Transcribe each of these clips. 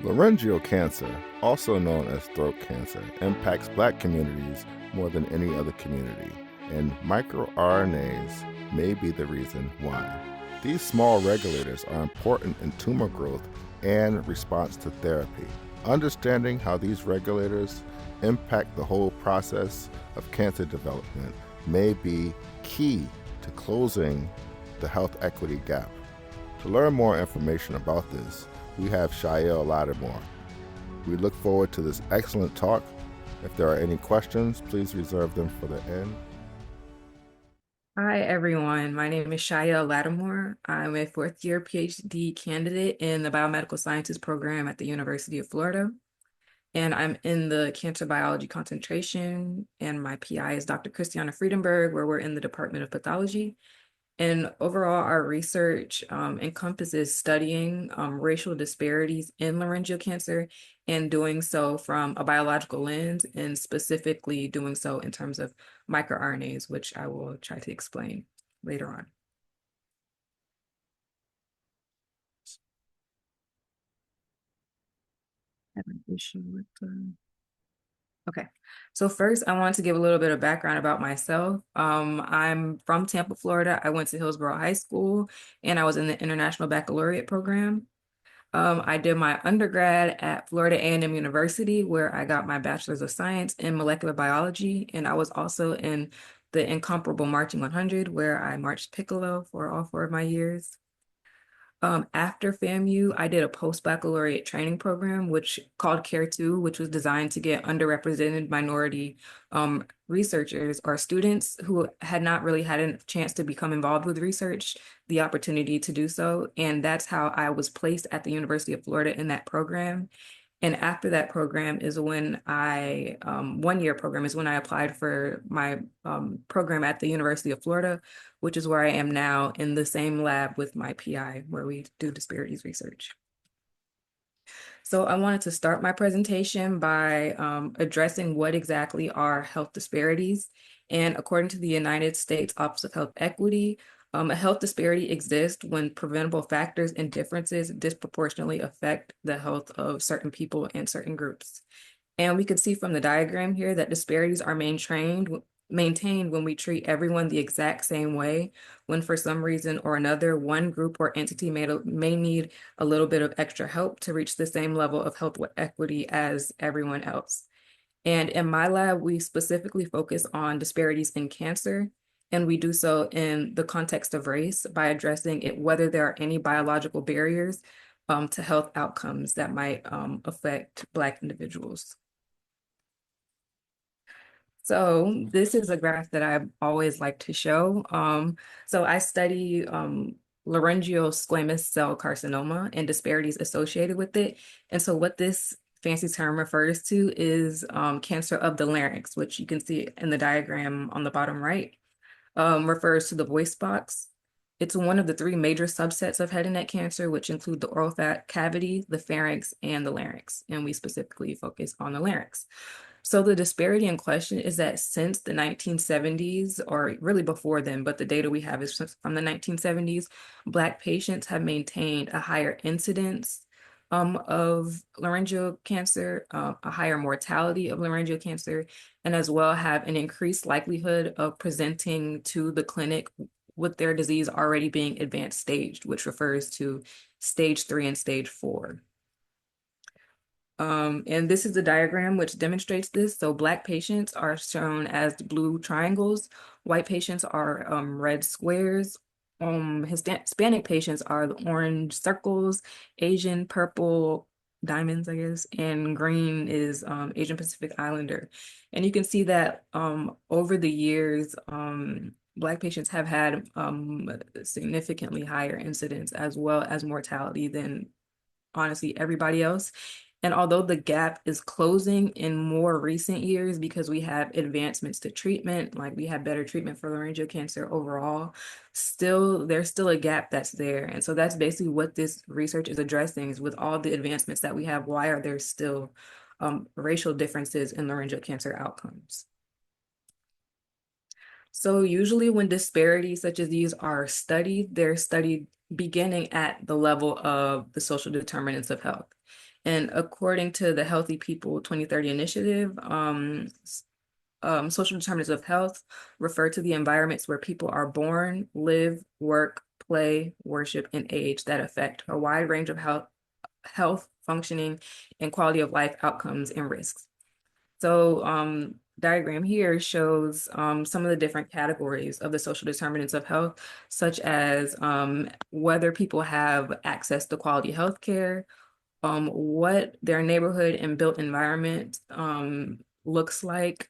Laryngeal cancer, also known as throat cancer, impacts Black communities more than any other community, and microRNAs may be the reason why. These small regulators are important in tumor growth and response to therapy. Understanding how these regulators impact the whole process of cancer development may be key to closing the health equity gap. To learn more information about this, we have Shael Lattimore. We look forward to this excellent talk. If there are any questions, please reserve them for the end. Hi, everyone. My name is Shael Lattimore. I'm a fourth-year PhD candidate in the Biomedical Sciences program at the University of Florida. And I'm in the cancer biology concentration, and my PI is Dr. Christiana Friedenberg, where we're in the Department of Pathology. And overall, our research encompasses studying racial disparities in laryngeal cancer and doing so from a biological lens, and specifically doing so in terms of microRNAs, which I will try to explain later on. I have an issue with Okay, so first I want to give a little bit of background about myself. I'm from Tampa, Florida. I went to Hillsborough High School and I was in the International Baccalaureate program. I did my undergrad at Florida A&M University, where I got my Bachelor's of Science in Molecular Biology, and I was also in the incomparable Marching 100, where I marched piccolo for all 4 of my years. After FAMU, I did a post-baccalaureate training program, which called CARE 2, which was designed to get underrepresented minority researchers or students who had not really had a chance to become involved with research, the opportunity to do so. And that's how I was placed at the University of Florida in that program. And after that program is when I, 1-year program is when I applied for my program at the University of Florida, which is where I am now in the same lab with my PI, where we do disparities research. So I wanted to start my presentation by addressing what exactly are health disparities. And according to the United States Office of Health Equity, a health disparity exists when preventable factors and differences disproportionately affect the health of certain people and certain groups. And we can see from the diagram here that disparities are maintained when we treat everyone the exact same way, when for some reason or another, one group or entity may need a little bit of extra help to reach the same level of health equity as everyone else. And in my lab, we specifically focus on disparities in cancer, and we do so in the context of race by addressing it, whether there are any biological barriers to health outcomes that might affect Black individuals. So this is a graph that I always like to show. So I study laryngeal squamous cell carcinoma and disparities associated with it. And so what this fancy term refers to is cancer of the larynx, which you can see in the diagram on the bottom right, refers to the voice box. It's one of the 3 major subsets of head and neck cancer, which include the oral cavity, the pharynx, and the larynx. And we specifically focus on the larynx. So the disparity in question is that since the 1970s, or really before then, but the data we have is from the 1970s, Black patients have maintained a higher incidence of laryngeal cancer, a higher mortality of laryngeal cancer, and as well have an increased likelihood of presenting to the clinic with their disease already being advanced staged, which refers to stage 3 and stage 4. And this is a diagram which demonstrates this. So Black patients are shown as blue triangles, white patients are red squares, Hispanic patients are the orange circles, Asian purple diamonds, I guess, and green is Asian Pacific Islander. And you can see that over the years, Black patients have had significantly higher incidence as well as mortality than honestly everybody else. And although the gap is closing in more recent years because we have advancements to treatment, like we have better treatment for laryngeal cancer overall, there's still a gap that's there. And so that's basically what this research is addressing, is with all the advancements that we have, why are there still racial differences in laryngeal cancer outcomes? So usually when disparities such as these are studied, they're studied beginning at the level of the social determinants of health. And according to the Healthy People 2030 Initiative, social determinants of health refer to the environments where people are born, live, work, play, worship, and age that affect a wide range of health, functioning, and quality of life outcomes and risks. So diagram here shows some of the different categories of the social determinants of health, such as whether people have access to quality health care, what their neighborhood and built environment looks like,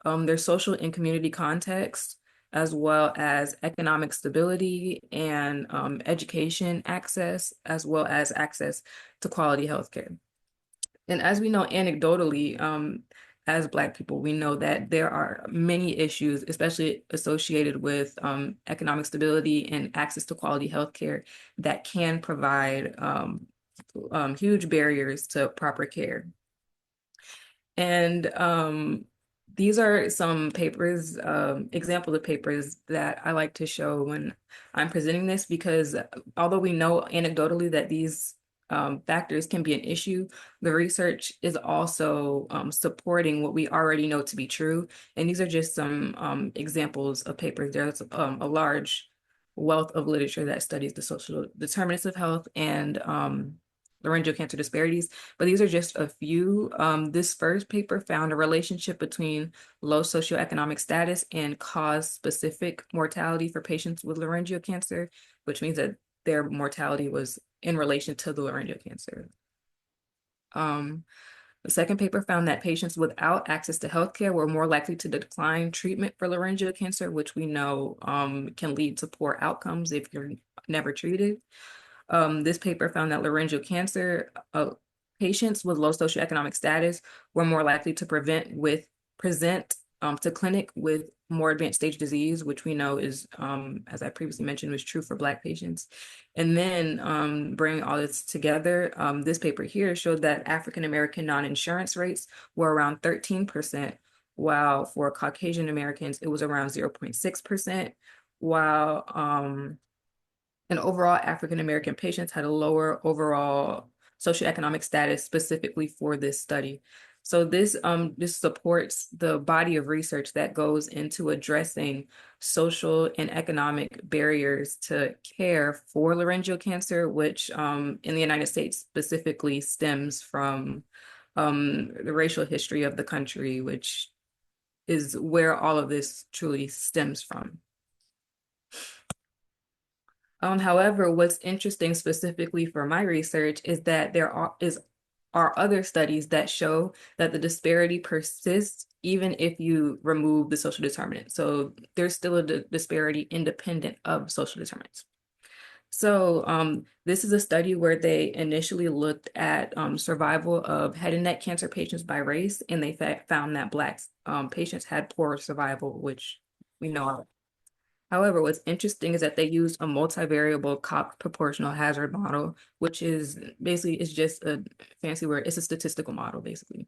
their social and community context, as well as economic stability and education access, as well as access to quality healthcare. And as we know anecdotally, as Black people, we know that there are many issues, especially associated with economic stability and access to quality healthcare that can provide huge barriers to proper care. And these are some papers, examples of papers that I like to show when I'm presenting this, because although we know anecdotally that these factors can be an issue, the research is also supporting what we already know to be true. And these are just some examples of papers. There's a large wealth of literature that studies the social determinants of health and laryngeal cancer disparities, but these are just a few. This first paper found a relationship between low socioeconomic status and cause-specific mortality for patients with laryngeal cancer, which means that their mortality was in relation to the laryngeal cancer. The second paper found that patients without access to healthcare were more likely to decline treatment for laryngeal cancer, which we know can lead to poor outcomes if you're never treated. This paper found that laryngeal cancer patients with low socioeconomic status were more likely to present to clinic with more advanced stage disease, which we know is, as I previously mentioned, was true for Black patients. And then bringing all this together, this paper here showed that African American non-insurance rates were around 13%, while for Caucasian Americans, it was around 0.6%, while and overall African American patients had a lower overall socioeconomic status specifically for this study. So this supports the body of research that goes into addressing social and economic barriers to care for laryngeal cancer, which in the United States specifically stems from the racial history of the country, which is where all of this truly stems from. However, what's interesting specifically for my research is that there are other studies that show that the disparity persists even if you remove the social determinants. So there's still a disparity independent of social determinants. So this is a study where they initially looked at survival of head and neck cancer patients by race, and they found that Black patients had poorer survival, which we know. However, what's interesting is that they used a multivariable Cox proportional hazard model, which is basically, it's just a fancy word. It's a statistical model, basically,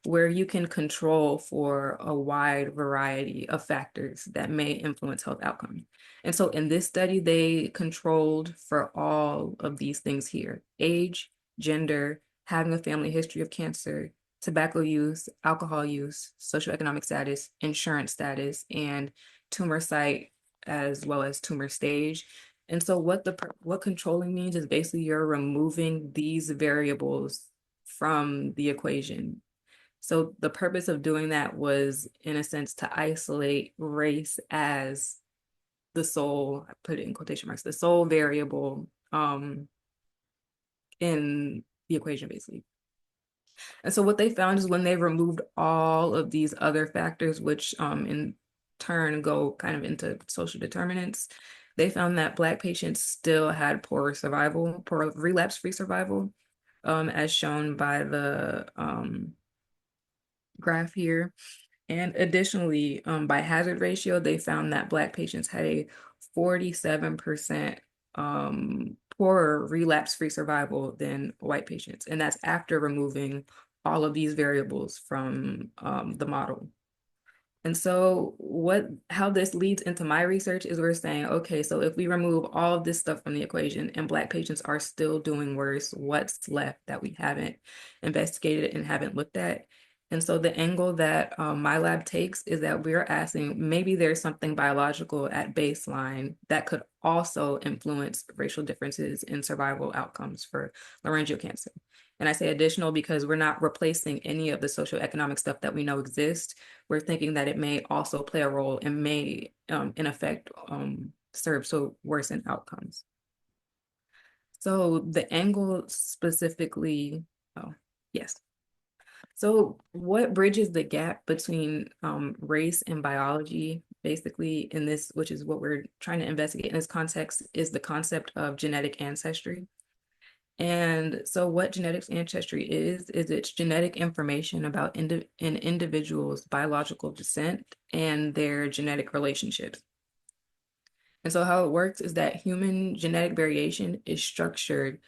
where you can control for a wide variety of factors that may influence health outcomes. And so in this study, they controlled for all of these things here: age, gender, having a family history of cancer, tobacco use, alcohol use, socioeconomic status, insurance status, and tumor site, as well as tumor stage. And so what controlling means is basically you're removing these variables from the equation. So the purpose of doing that was, in a sense, to isolate race as the sole, I put it in quotation marks, the sole variable in the equation, basically. And so what they found is when they removed all of these other factors, which in turn go kind of into social determinants, they found that Black patients still had poorer survival, poorer relapse-free survival, as shown by the graph here. And additionally, by hazard ratio, they found that Black patients had a 47% poorer relapse-free survival than white patients. And that's after removing all of these variables from the model. And so how this leads into my research is we're saying, okay, so if we remove all of this stuff from the equation and Black patients are still doing worse, what's left that we haven't investigated and haven't looked at? And so the angle that my lab takes is that we're asking maybe there's something biological at baseline that could also influence racial differences in survival outcomes for laryngeal cancer. And I say additional because we're not replacing any of the socioeconomic stuff that we know exists. We're thinking that it may also play a role and may, in effect, serve to worsen outcomes. So the angle specifically, oh, yes. So what bridges the gap between race and biology, basically in this, which is what we're trying to investigate in this context, is the concept of genetic ancestry. And so what genetics ancestry is it's genetic information about an individual's biological descent and their genetic relationships. And so how it works is that human genetic variation is structured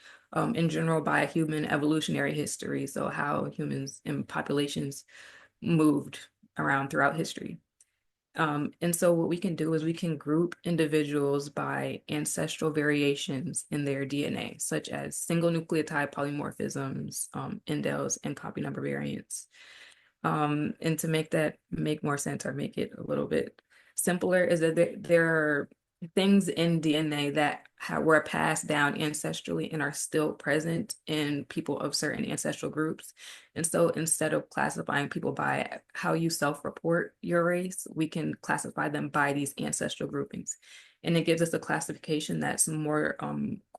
in general by human evolutionary history. So how humans and populations moved around throughout history. And so what we can do is we can group individuals by ancestral variations in their DNA, such as single nucleotide polymorphisms, indels, and copy number variants. And to make that make more sense or make it a little bit simpler is that there are things in DNA that were passed down ancestrally and are still present in people of certain ancestral groups. And so instead of classifying people by how you self-report your race, we can classify them by these ancestral groupings. And it gives us a classification that's more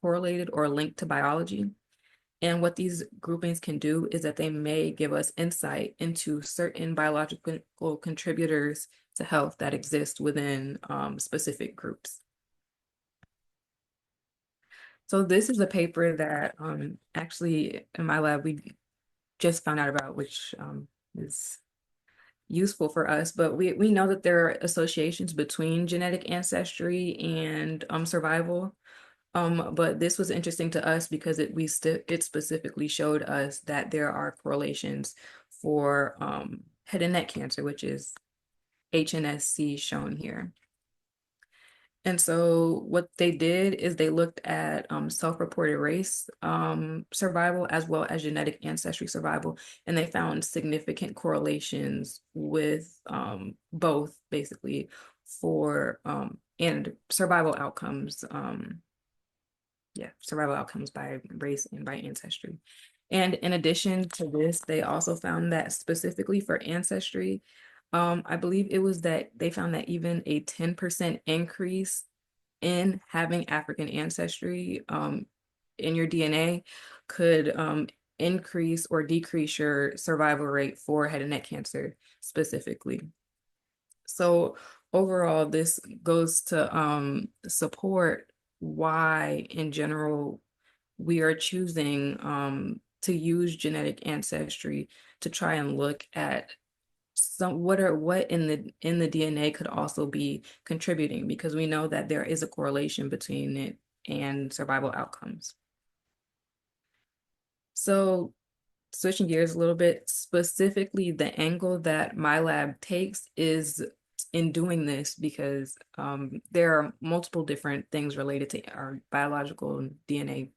correlated or linked to biology. And what these groupings can do is that they may give us insight into certain biological contributors to health that exist within specific groups. So this is a paper that actually in my lab we just found out about, which is useful for us, but we know that there are associations between genetic ancestry and survival. But this was interesting to us because it specifically showed us that there are correlations for head and neck cancer, which is HNSC shown here. And so what they did is they looked at self-reported race survival as well as genetic ancestry survival, and they found significant correlations with both basically for and survival outcomes. Survival outcomes by race and by ancestry. And in addition to this, they also found that specifically for ancestry, I believe it was that they found that even a 10% increase in having African ancestry in your DNA could increase or decrease your survival rate for head and neck cancer specifically. So overall, this goes to support why, in general, we are choosing to use genetic ancestry to try and look at what in the DNA could also be contributing, because we know that there is a correlation between it and survival outcomes. So switching gears a little bit, specifically the angle that my lab takes is in doing this because there are multiple different things related to our biological DNA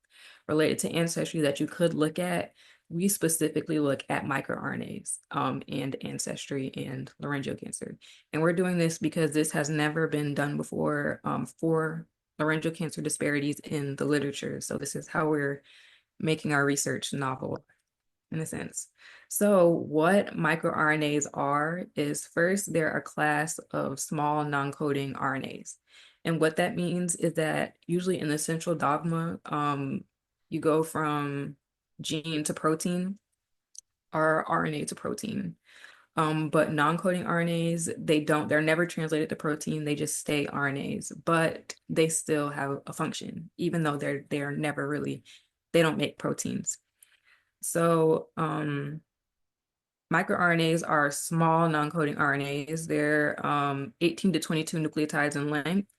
related to ancestry that you could look at. We specifically look at microRNAs and ancestry and laryngeal cancer. And we're doing this because this has never been done before for laryngeal cancer disparities in the literature. So this is how we're making our research novel in a sense. So what microRNAs are is first, they're a class of small non-coding RNAs. And what that means is that usually in the central dogma, you go from gene to protein or RNA to protein. But non-coding RNAs, they're never translated to protein, they just stay RNAs, but they still have a function, even though they're never really, they don't make proteins. So microRNAs are small non-coding RNAs. They're 18 to 22 nucleotides in length.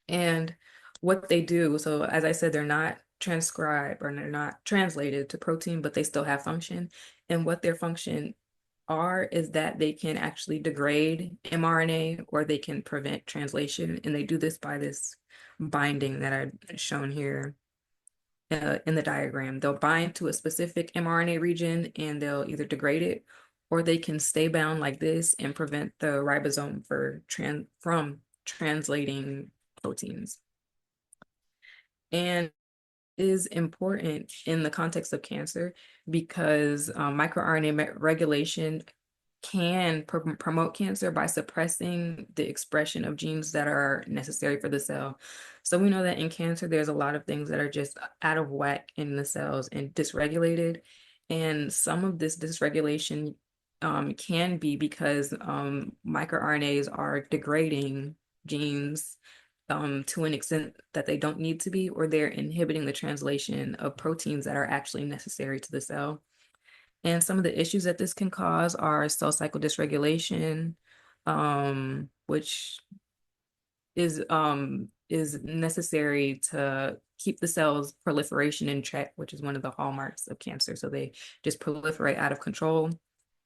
And what they do, so as I said, they're not transcribed or they're not translated to protein, but they still have function. And what their function are is that they can actually degrade mRNA or they can prevent translation. And they do this by this binding that I've shown here in the diagram. They'll bind to a specific mRNA region and they'll either degrade it or they can stay bound like this and prevent the ribosome from translating proteins. And is important in the context of cancer because microRNA regulation can promote cancer by suppressing the expression of genes that are necessary for the cell. So we know that in cancer, there's a lot of things that are just out of whack in the cells and dysregulated. And some of this dysregulation can be because microRNAs are degrading genes to an extent that they don't need to be, or they're inhibiting the translation of proteins that are actually necessary to the cell. And some of the issues that this can cause are cell cycle dysregulation, which is necessary to keep the cell's proliferation in check, which is one of the hallmarks of cancer. So they just proliferate out of control.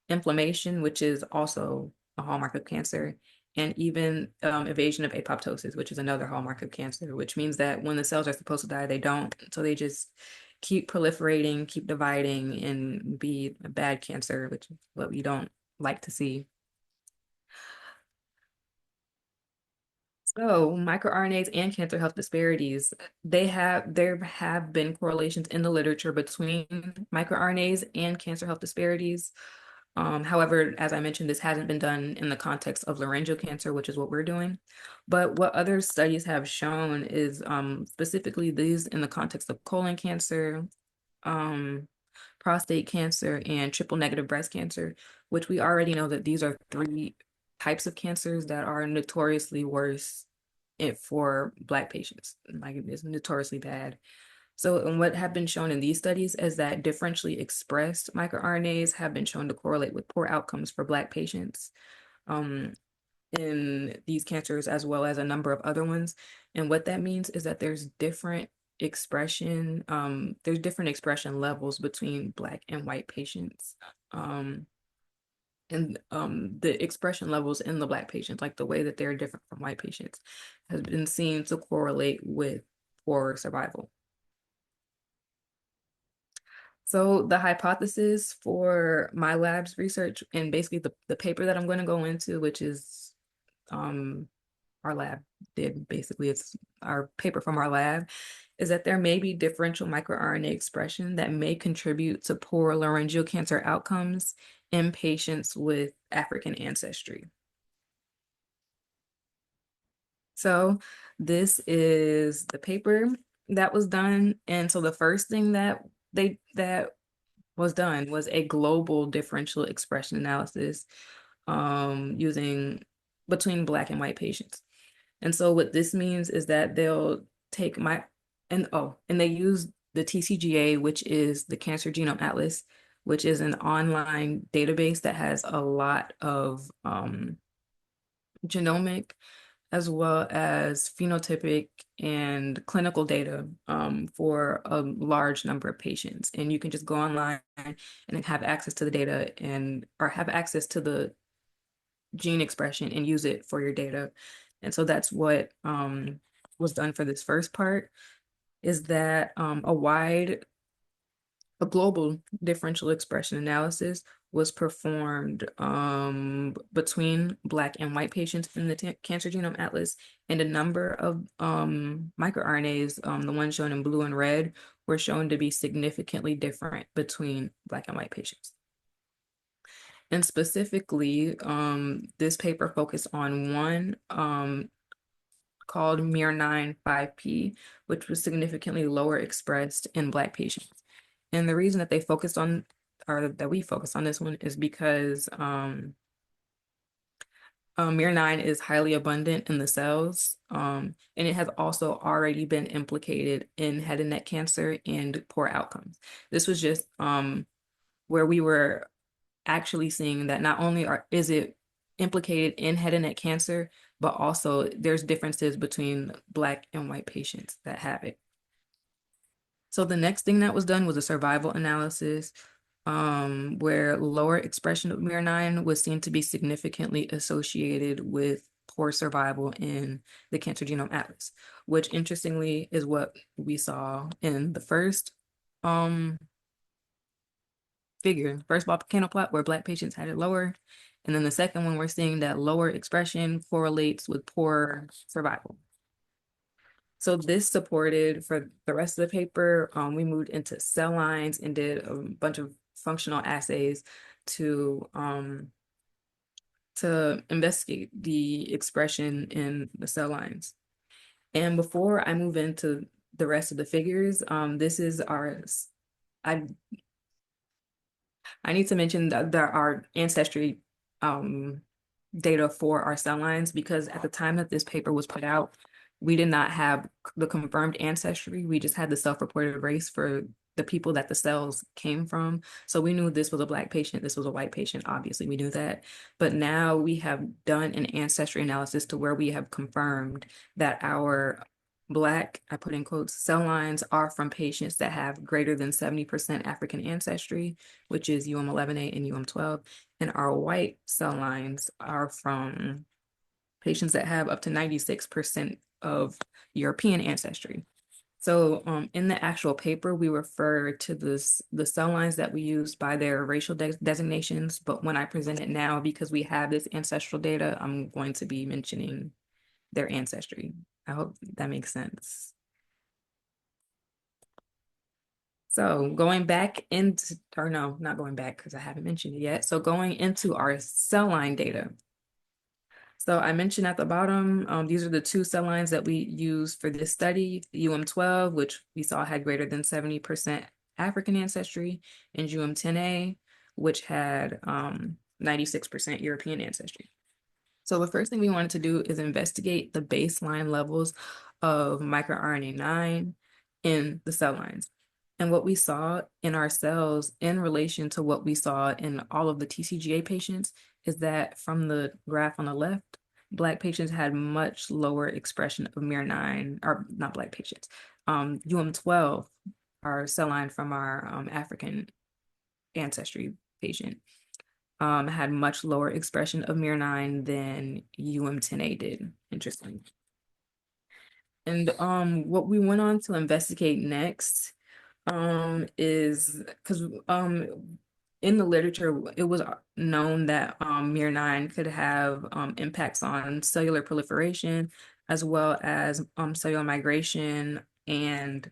Inflammation, which is also a hallmark of cancer, and even evasion of apoptosis, which is another hallmark of cancer, which means that when the cells are supposed to die, they don't. So they just keep proliferating, keep dividing, and be a bad cancer, which is what we don't like to see. So microRNAs and cancer health disparities, there have been correlations in the literature between microRNAs and cancer health disparities. However, as I mentioned, this hasn't been done in the context of laryngeal cancer, which is what we're doing. But what other studies have shown is specifically these in the context of colon cancer, prostate cancer, and triple negative breast cancer, which we already know that these are three types of cancers that are notoriously worse for Black patients. Like it's notoriously bad. So, and what have been shown in these studies is that differentially expressed microRNAs have been shown to correlate with poor outcomes for Black patients in these cancers, as well as a number of other ones. And what that means is that there's different expression levels between Black and white patients. And the expression levels in the Black patients, like the way that they're different from white patients, has been seen to correlate with poor survival. So the hypothesis for my lab's research and basically the paper that I'm going to go into, which is our lab did, basically it's our paper from our lab, is that there may be differential microRNA expression that may contribute to poor laryngeal cancer outcomes in patients with African ancestry. So this is the paper that was done. And so the first thing that was done was a global differential expression analysis using between Black and white patients. And so what this means is that they'll take and they use the TCGA, which is the Cancer Genome Atlas, which is an online database that has a lot of genomic as well as phenotypic and clinical data for a large number of patients. And you can just go online and have access to the data or have access to the gene expression and use it for your data. And so that's what was done for this first part, is that a global differential expression analysis was performed between Black and white patients in the Cancer Genome Atlas, and a number of microRNAs, the ones shown in blue and red, were shown to be significantly different between Black and white patients. And specifically, this paper focused on one called miR9-5P, which was significantly lower expressed in Black patients. And the reason that they focused on, or that we focused on this one, is because miR9 is highly abundant in the cells, and it has also already been implicated in head and neck cancer and poor outcomes. This was just where we were actually seeing that not only is it implicated in head and neck cancer, but also there's differences between Black and white patients that have it. So the next thing that was done was a survival analysis. where lower expression of miR9 was seen to be significantly associated with poor survival in the Cancer Genome Atlas, which interestingly is what we saw in the first figure, first volcano plot where Black patients had it lower. And then the second one, we're seeing that lower expression correlates with poor survival. So this supported for the rest of the paper, we moved into cell lines and did a bunch of functional assays to investigate the expression in the cell lines. And before I move into the rest of the figures, this is I need to mention that there are ancestry data for our cell lines, because at the time that this paper was put out, we did not have the confirmed ancestry. We just had the self-reported race for the people that the cells came from. So we knew this was a Black patient, this was a white patient, obviously we knew that. But now we have done an ancestry analysis to where we have confirmed that our Black, I put in quotes, cell lines are from patients that have greater than 70% African ancestry, which is UM11A and UM12. And our white cell lines are from patients that have up to 96% of European ancestry. So in the actual paper, we refer to the cell lines that we used by their racial designations. But when I present it now, because we have this ancestral data, I'm going to be mentioning their ancestry. I hope that makes sense. So going back into, or no, not going back because I haven't mentioned it yet. So going into our cell line data. So I mentioned at the bottom, these are the two cell lines that we use for this study, UM12, which we saw had greater than 70% African ancestry, and UM10A, which had 96% European ancestry. So the first thing we wanted to do is investigate the baseline levels of microRNA 9 in the cell lines. And what we saw in our cells in relation to what we saw in all of the TCGA patients is that from the graph on the left, Black patients had much lower expression of miR9, or not Black patients, UM12, our cell line from our African ancestry patient, had much lower expression of miR9 than UM10A did, interesting. And what we went on to investigate next is because in the literature, it was known that miR9 could have impacts on cellular proliferation, as well as cellular migration and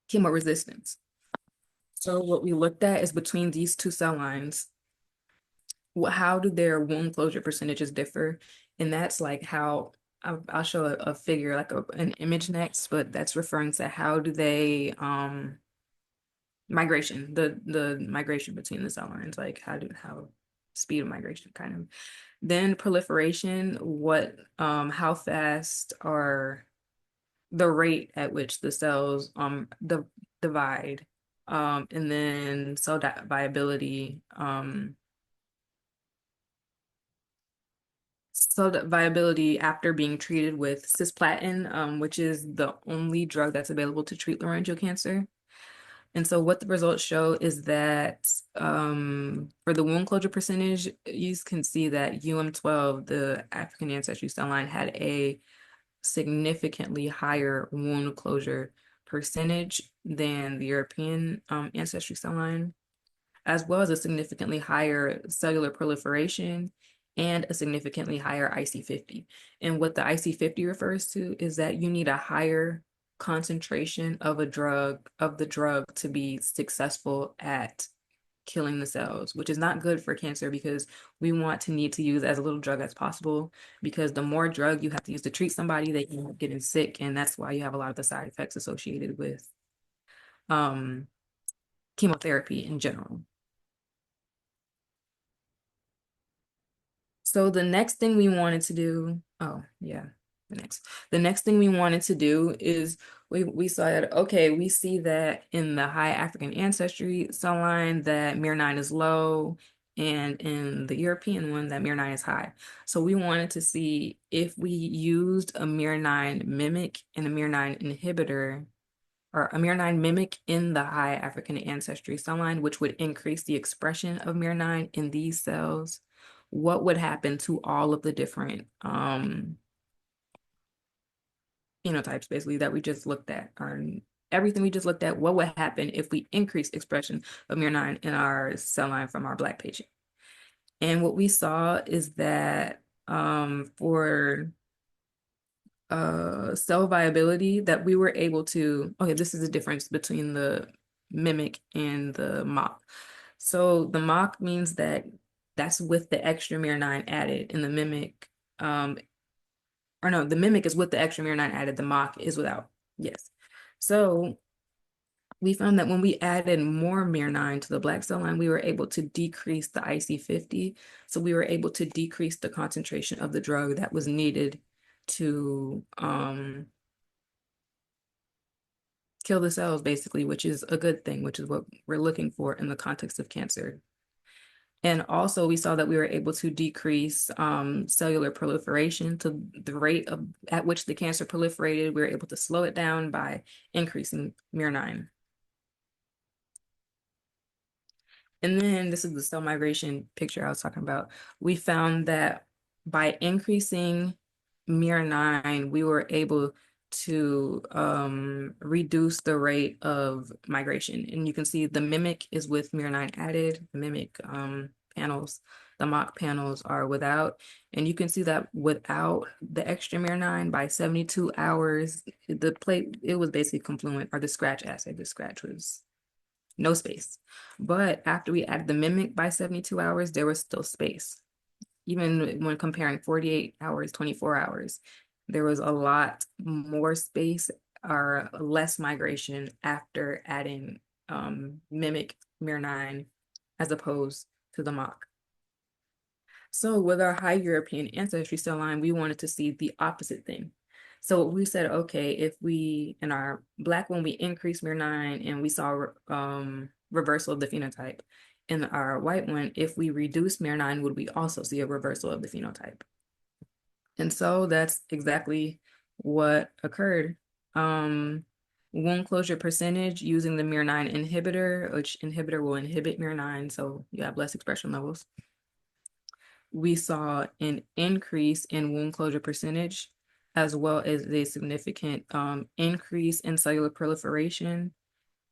chemoresistance. So what we looked at is between these two cell lines, how do their wound closure percentages differ? And that's like how I'll show a figure, like an image next, but that's referring to how do they migration, the migration between the cell lines, like how speed of migration kind of. Then proliferation, how fast are the rate at which the cells divide, and then cell viability, after being treated with cisplatin, which is the only drug that's available to treat laryngeal cancer. And so what the results show is that for the wound closure percentage, you can see that UM12, the African ancestry cell line, had a significantly higher wound closure percentage than the European ancestry cell line, as well as a significantly higher cellular proliferation and a significantly higher IC50. And what the IC50 refers to is that you need a higher concentration of the drug to be successful at killing the cells, which is not good for cancer because we want to need to use as little drug as possible, because the more drug you have to use to treat somebody, they can get getting sick. And that's why you have a lot of the side effects associated with chemotherapy in general. So the next thing we wanted to do, the next thing we wanted to do is we saw that, okay, we see that in the high African ancestry cell line that miR9 is low, and in the European one that miR9 is high. So we wanted to see if we used a miR9 mimic and a miR9 inhibitor, or a miR9 mimic in the high African ancestry cell line, which would increase the expression of miR9 in these cells, what would happen to all of the different phenotypes basically that we just looked at, or everything we just looked at, what would happen if we increase expression of miR9 in our cell line from our Black patient? And what we saw is that for cell viability, that we were able to, okay, this is the difference between the mimic and the mock. So the mock means that that's with the extra miR9 added, and the mimic, or no, the mimic is with the extra miR9 added, the mock is without. Yes. So we found that when we added more miR9 to the Black cell line, we were able to decrease the IC50. So we were able to decrease the concentration of the drug that was needed to kill the cells, basically, which is a good thing, which is what we're looking for in the context of cancer. And also we saw that we were able to decrease cellular proliferation to the rate at which the cancer proliferated. We were able to slow it down by increasing miR9. And then this is the cell migration picture I was talking about. We found that by increasing miR9, we were able to reduce the rate of migration. And you can see the mimic is with miR9 added, the mimic panels, the mock panels are without. And you can see that without the extra miR9 by 72 hours, the plate, it was basically confluent, or the scratch assay, the scratch was no space. But after we added the mimic by 72 hours, there was still space. Even when comparing 48 hours, 24 hours, there was a lot more space or less migration after adding mimic miR9 as opposed to the mock. So with our high European ancestry cell line, we wanted to see the opposite thing. So we said, okay, if we, in our Black one, we increased miR9 and we saw reversal of the phenotype. In our white one, if we reduce miR9, would we also see a reversal of the phenotype? And so that's exactly what occurred. Wound closure percentage using the miR9 inhibitor, which inhibitor will inhibit miR9, so you have less expression levels. We saw an increase in wound closure percentage, as well as a significant increase in cellular proliferation,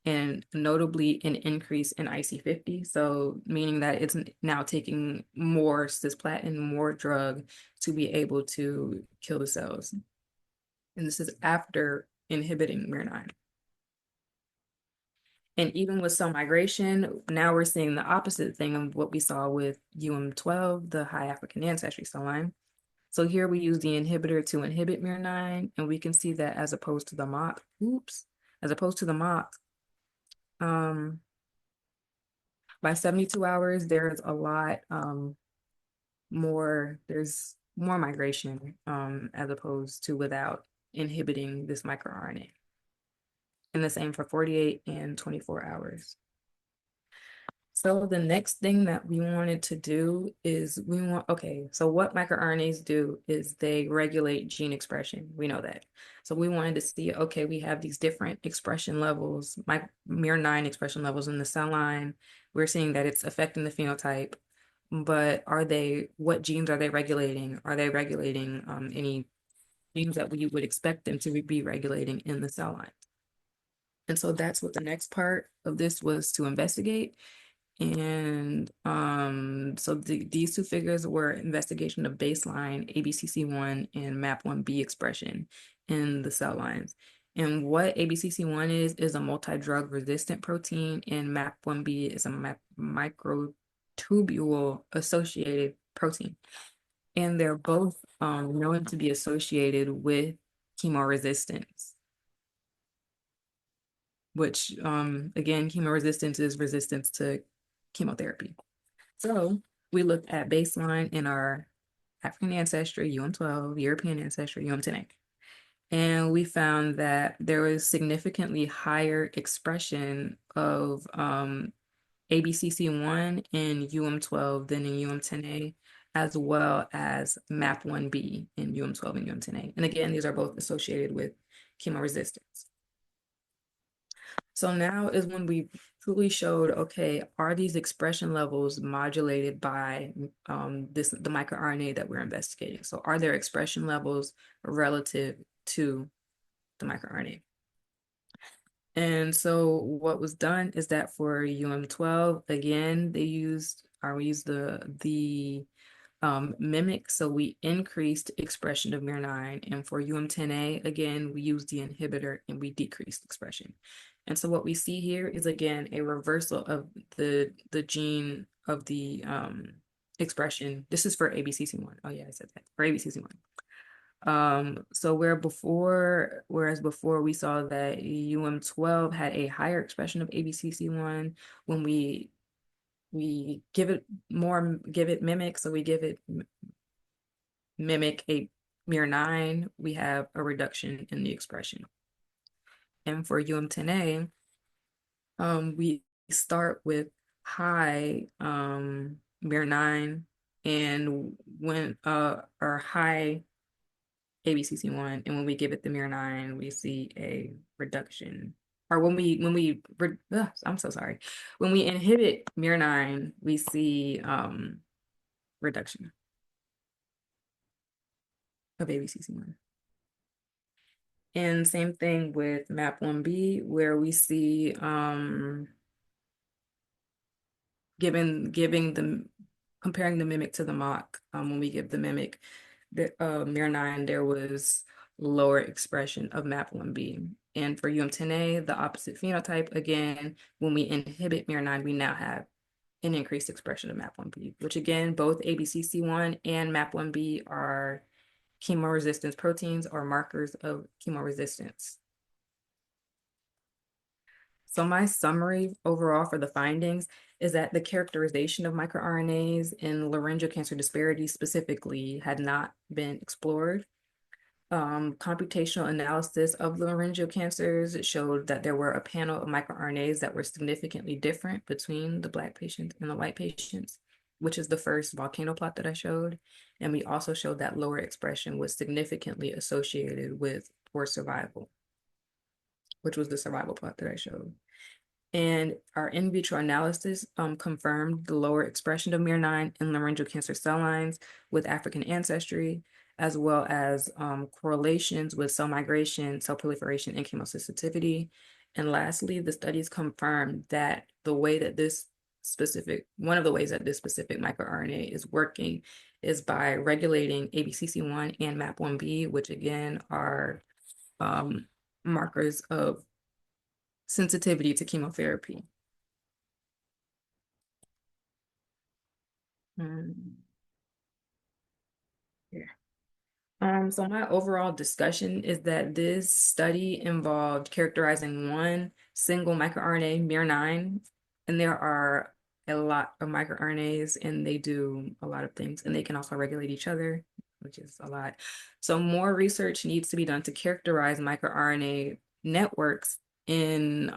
and notably an increase in IC50. So meaning that it's now taking more cisplatin, more drug to be able to kill the cells. And this is after inhibiting miR9. And even with cell migration, now we're seeing the opposite thing of what we saw with UM12, the high African ancestry cell line. So here we use the inhibitor to inhibit miR9, and we can see that as opposed to the mock, by 72 hours, there's a lot there's more migration as opposed to without inhibiting this microRNA. And the same for 48 and 24 hours. So the next thing that we wanted to do is so what microRNAs do is they regulate gene expression. We know that. So we wanted to see, okay, we have these different expression levels, miR9 expression levels in the cell line. We're seeing that it's affecting the phenotype, but what genes are they regulating? Are they regulating any genes that we would expect them to be regulating in the cell line? And so that's what the next part of this was to investigate. And so these two figures were investigation of baseline ABCC1 and MAP1B expression in the cell lines. And what ABCC1 is a multi-drug resistant protein, and MAP1B is a microtubule associated protein. And they're both known to be associated with chemoresistance, which again, chemoresistance is resistance to chemotherapy. So we looked at baseline in our African ancestry, UM12, European ancestry, UM10A. And we found that there was significantly higher expression of ABCC1 in UM12 than in UM10A, as well as MAP1B in UM12 and UM10A. And again, these are both associated with chemoresistance. So now is when we truly showed, okay, are these expression levels modulated by the microRNA that we're investigating? So are there expression levels relative to the microRNA? And so what was done is that for UM12, again, we used the mimic, so we increased expression of miR9, and for UM10A, again, we used the inhibitor and we decreased expression. And so what we see here is again a reversal of the gene of the expression. This is for ABCC1. Oh yeah, I said that for ABCC1. So whereas before we saw that UM12 had a higher expression of ABCC1, when we give it mimic, so we give it mimic a miR9, we have a reduction in the expression. And for UM10A, we start with high miR9, and when or high ABCC1, and when we give it the miR9, we see a reduction. Or I'm so sorry. When we inhibit miR9, we see reduction of ABCC1. And same thing with MAP1B, where we see comparing the mimic to the mock. When we give the mimic the miR9, there was lower expression of MAP1B. And for UM10A, the opposite phenotype, again, when we inhibit miR9, we now have an increased expression of MAP1B, which again, both ABCC1 and MAP1B are chemoresistance proteins or markers of chemoresistance. So my summary overall for the findings is that the characterization of microRNAs in laryngeal cancer disparities specifically had not been explored. Computational analysis of laryngeal cancers showed that there were a panel of microRNAs that were significantly different between the Black patients and the white patients, which is the first volcano plot that I showed. And we also showed that lower expression was significantly associated with poor survival, which was the survival plot that I showed. And our in vitro analysis confirmed the lower expression of miR9 in laryngeal cancer cell lines with African ancestry, as well as correlations with cell migration, cell proliferation, and chemosensitivity. And lastly, the studies confirmed that one of the ways that this specific microRNA is working is by regulating ABCC1 and MAP1B, which again are markers of sensitivity to chemotherapy. Yeah. So my overall discussion is that this study involved characterizing one single microRNA, miR9, and there are a lot of microRNAs, and they do a lot of things, and they can also regulate each other, which is a lot. So more research needs to be done to characterize microRNA networks in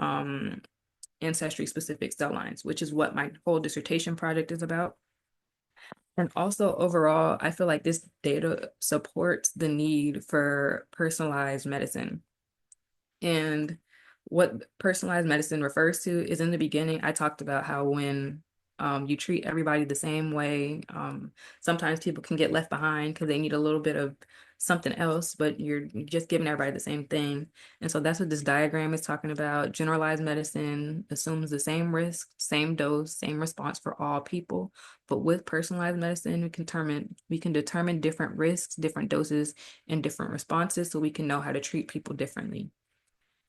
ancestry-specific cell lines, which is what my whole dissertation project is about. And also overall, I feel like this data supports the need for personalized medicine. And what personalized medicine refers to is, in the beginning, I talked about how when you treat everybody the same way, sometimes people can get left behind because they need a little bit of something else, but you're just giving everybody the same thing. And so that's what this diagram is talking about. Generalized medicine assumes the same risk, same dose, same response for all people. But with personalized medicine, we can determine different risks, different doses, and different responses, so we can know how to treat people differently.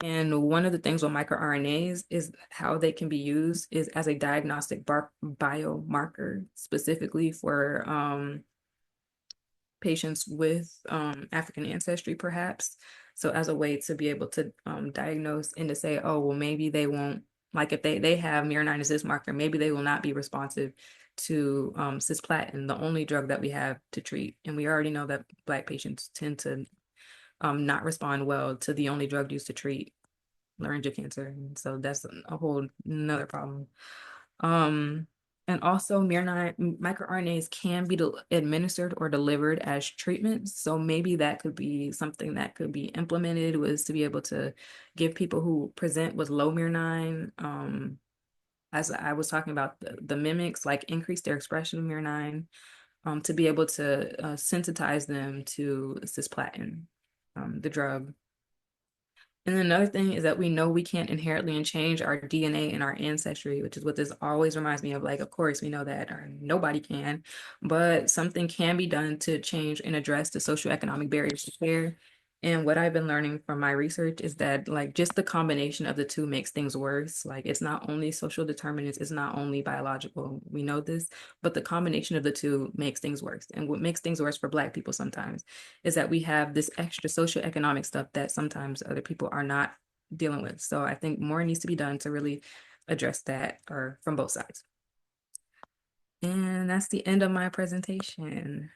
And one of the things with microRNAs is how they can be used is as a diagnostic biomarker, specifically for patients with African ancestry, perhaps. So as a way to be able to diagnose and to say, oh, well, maybe they won't, like if they have miR9 as this marker, maybe they will not be responsive to cisplatin, the only drug that we have to treat. And we already know that Black patients tend to not respond well to the only drug used to treat laryngeal cancer. And so that's a whole another problem. And also microRNAs can be administered or delivered as treatments. So maybe that could be something that could be implemented, was to be able to give people who present with low miR9, as I was talking about the mimics, like increase their expression of miR9, to be able to sensitize them to cisplatin, the drug. And then another thing is that we know we can't inherently change our DNA and our ancestry, which is what this always reminds me of. Like, of course, we know that, or nobody can, but something can be done to change and address the socioeconomic barriers to care. And what I've been learning from my research is that, like, just the combination of the two makes things worse. Like, it's not only social determinants, it's not only biological. We know this, but the combination of the two makes things worse. And what makes things worse for Black people sometimes is that we have this extra socioeconomic stuff that sometimes other people are not dealing with. So I think more needs to be done to really address that, or from both sides. And that's the end of my presentation.